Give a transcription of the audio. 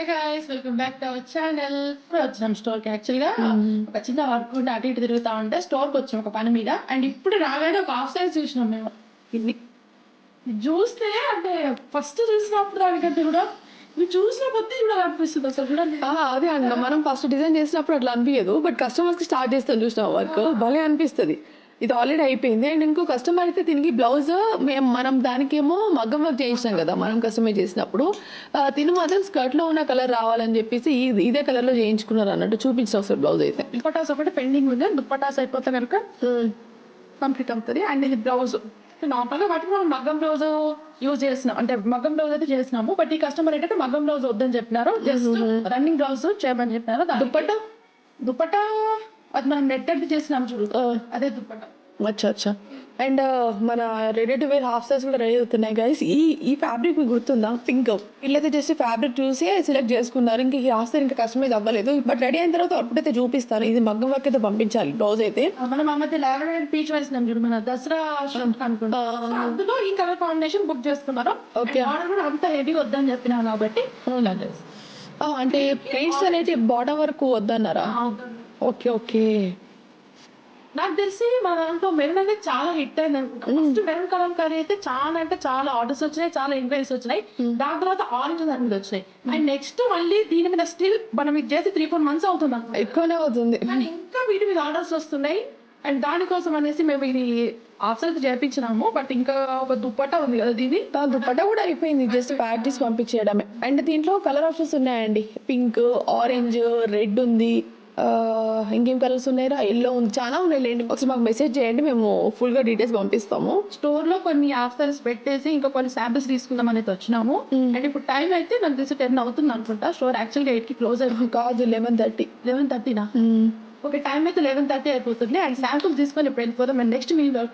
Hey guys welcome back to our channel. ఇప్పుడు వచ్చినాం స్టోర్కి. యాక్చువల్గా ఒక చిన్న వర్క్ ఉంటే అటు ఇటు తిరుగుతా ఉంటే స్టోర్కి వచ్చాం ఒక పని మీద. అండ్ ఇప్పుడు రాగానే ఒక హాఫ్ సైజ్ చూసినాం మేము. ఇది చూస్తే అంటే ఫస్ట్ చూసినప్పుడు దానికంటే కూడా ఇవి చూసిన కొద్దీ కూడా అనిపిస్తుంది అసలు కూడా. అదే అన్న మనం ఫస్ట్ డిజైన్ చేసినప్పుడు అట్లా అనిపించదు, బట్ కస్టమర్స్కి స్టార్ట్ చేస్తాం చూసిన వర్క్ భలే అనిపిస్తుంది. ఇది ఆల్రెడీ అయిపోయింది అండ్ ఇంకో కస్టమర్ అయితే దీనికి బ్లౌజ్ మనం దానికేమో మగ్గం వర్క్ చేయించాం కదా మనం కస్టమైజ్ చేసినప్పుడు. తిను మాత్రం స్కర్ట్లో ఉన్న కలర్ రావాలని చెప్పేసి ఇదే కలర్లో చేయించుకున్నారు అన్నట్టు చూపించిన ఒకసారి బ్లౌజ్ అయితే. దుప్పటాస్ ఒకటి పెండింగ్ ఉంది, దుప్పటాస్ అయిపోతే కనుక కంప్లీట్ అవుతుంది. అండ్ ఇది బ్లౌజ్ నార్మల్గా వాటికి మనం మగ్గం బ్లౌజ్ యూజ్ చేస్తున్నాం, అంటే మగ్గం బ్లౌజ్ అయితే చేసినాము. బట్ ఈ కస్టమర్ ఏంటంటే మగ్గం బ్లౌజ్ వద్దని చెప్పినారు, జస్ట్ రన్నింగ్ బ్లౌజ్ చేయమని చెప్పినారు. దుప్పటా అది మనం నెట్ అంటే చేసినాం చూడు, అదే దుప్పటా. అచ్చా. అండ్ మన ready to wear half size కూడా రెడీ అవుతున్నాయి గైస్. ఈ ఫ్యాబ్రిక్ మీకు గుర్తుందా? పింక్. వీళ్ళైతే జస్ట్ ఫ్యాబ్రిక్ చూసి సెలెక్ట్ చేసుకున్నారు. ఇంక ఈ హాఫ్ సైజ్ ఇంకా కస్టమైజ్ అవ్వలేదు, బట్ రెడీ అయిన తర్వాత అప్పుడైతే చూపిస్తారు. ఇది మగ్గం వర్క్ అయితే పంపించాలి బ్లౌజ్ అయితే. మనం ఆ మధ్య లావెండర్ అండ్ పీచ్ వేసినాం చూడు, మన దసరా అనుకుంటా, అందులో ఈ కలర్ కాంబినేషన్ బుక్ చేసుకున్నారు. ఓకే, ఆర్డర్ కూడా అంత హెవీ వద్దని చెప్పినా కాబట్టి అంటే ప్లేట్స్ అనేది బాటమ్ వరకు వద్దన్నారా? ఓకే. నాకు తెలిసి మన దాంట్లో మెరూన్ అనేది చాలా హిట్ అయింది అనుకుంటా. ఫస్ట్ మెరూన్ కలర్ కర్రీ అయితే చాలా అంటే చాలా ఆర్డర్స్ వచ్చినాయి, చాలా ఎంక్వైరీస్ వచ్చినాయి. దాని తర్వాత ఆరెంజ్ అనేది వచ్చినాయి. అండ్ నెక్స్ట్ మళ్ళీ దీని మీద స్టిల్ మనం ఇది చేసి 3-4 months అవుతుంది అనుకుంటా. ఎక్కువనే అవుతుంది. కానీ ఇంకా వీటి మీద ఆర్డర్స్ వస్తున్నాయి. అండ్ దానికోసం అనేసి మేము ఇది ఆఫ్సర్ చేయించినాము. బట్ ఇంకా ఒక దుప్పట్టా ఉంది కదా, దీని దుప్పట్టా కూడా అయిపోయింది, జస్ట్ ప్యాక్ చేసి పంపించేయడమే. అండ్ దీంట్లో కలర్ ఆప్షన్స్ ఉన్నాయండి, పింక్, ఆరెంజ్, రెడ్ ఉంది, ఇంకేం కలర్స్ ఉన్నాయో ఎల్లో ఉంది, చాలా ఉన్నాయి లేండి. ఒకసారి మాకు మెసేజ్ చేయండి, మేము ఫుల్గా డీటెయిల్స్ పంపిస్తాము. స్టోర్ లో కొన్ని ఆఫ్సర్స్ పెట్టేసి ఇంకా కొన్ని శాంపిల్స్ తీసుకుందాం అనేది వచ్చినాము. అండ్ ఇప్పుడు టైం అయితే నాకు తెలిసి 10 అవుతుంది అనుకుంటా. స్టోర్ యాక్చువల్గా 8కి క్లోజ్ అయిపోతుంది. కాదు, 11:30. 11:30నా? ఓకే, టైం అయితే 11:30 అయిపోతుంది. అండ్ శాంపుల్స్ తీసుకొని ఇప్పుడు వెళ్ళిపోతాం. అండ్ నెక్స్ట్ మీ బాయ్.